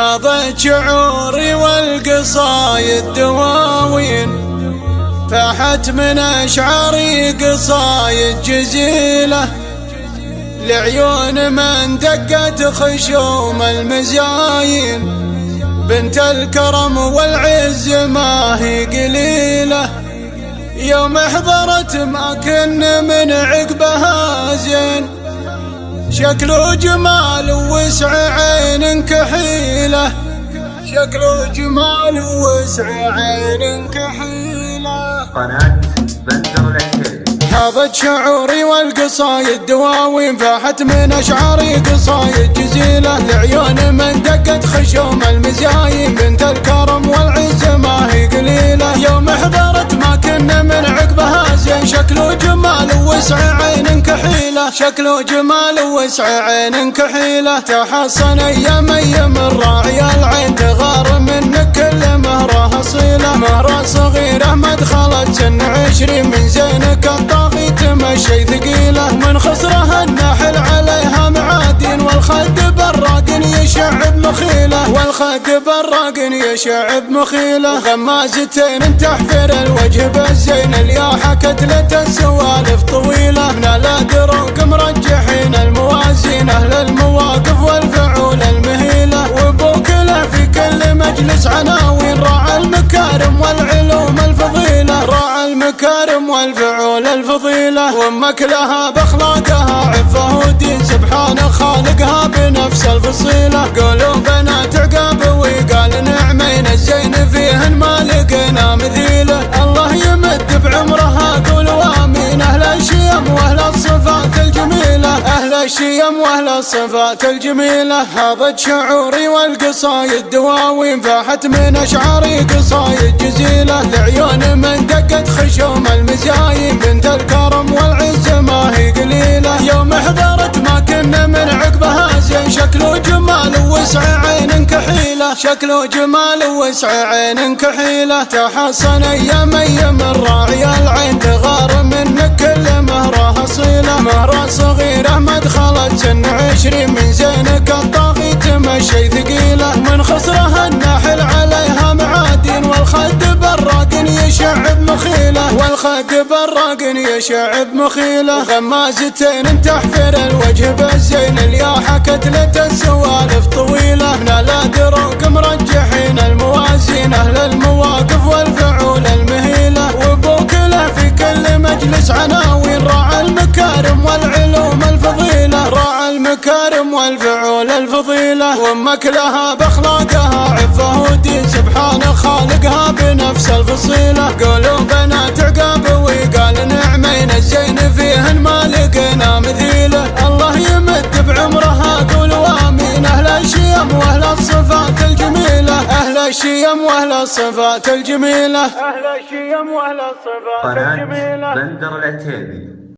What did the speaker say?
هذا شعوري والقصايد دواوين، فاحت من أشعاري قصايد جزيلة لعيون من دقت خشوم المزاين. بنت الكرم والعز ما هي قليلة، يوم حضرت ما كن من عقبها زين. شكل وجمال ووسع عين كحيلة، شكل وجمال ووسع عين كحيلة. قناة بندر العتيبي. حاضت شعوري والقصايد دواوين، فاحت من أشعاري قصايد جزيلة لعيون من دقت خشوم المزاين. بنت الكرم والعز ما هي قليلة، يوم حضرت ما كنا من عقبها زين. شكل وجمال ووسع عين كحيلة، شكل وجمال ووسع عين كحيلة. تحصن أيام الراعي العين، تغار منك كل مهره أصيلة. مهره صغيرة ما دخلت سن 20، من زينك الطاغي تمشي ثقيلة. من خصرها الناحل عليها معادين، والخد براق يشعب مخيلة، والخد براق يشعب مخيلة. غمازتين تحفر الوجه بالزين، الياحة كتلة السوالف طويلة. من الادروك مرجحين الموازين، اهل المواقف والفعول المهيلة. وابوك له في كل مجلس عناوين، راعى المكارم والعلوم الفضيلة، راعى المكارم والفعول الفضيلة. وامك لها باخلاقها عفه ودين، سبحان خالقها بنفس الفصيلة. قولوا بنات عقاب وقال نعمين، الزين فيهن ما لقينا مثيله. الله يمد بعمرها قولوا امين، اهل الشيم واهل الصفات الجميلة، اهل الشيم واهل الصفات الجميلة. هذا شعوري والقصايد دواوين، فاحت من اشعاري قصايد جزيلة لعيون من دقت خشوم المزاين. بنت الكرم والعز ما هي قليلة، يوم حضرت ما كنا من عقبها زين. شكل وجمال ووسع عين كحيلة، شكل وجمال ووسع عين كحيلة. تحصن أيام الراعي العين، تغار منك كل مهره أصيلة. مهره صغيرة ما دخلت سن 20، من زينك الطاغي تمشي ثقيلة. من خصرها الناحل عليها معادين، والخد براق يشعب مخيلة، والخد براق يشعب مخيلة. غمازتين تحفر الوجه بالزين، الياحة كتلة السوالف طويلة. من الادروك مرجحين الموازين، اهل المواقف والفعول المهيلة. وابوك له في كل مجلس عناوين، راعى المكارم والعلوم الفضيلة، راعى المكارم والفعول الفضيلة. وامك لها باخلاقها عفه ودين، سبحان خالقها بنفس الفصيلة. قولوا بنات عقاب وقال نعمين، الزين فيهن ما لقينا مثيله. الله يمد بعمرها قولوا امين، اهل الشيم واهل الصفات الجميلة، اهل الشيم واهل الصفات الجميلة، اهل الشيم واهل الصفات الجميلة. قناة بندر العتيبي.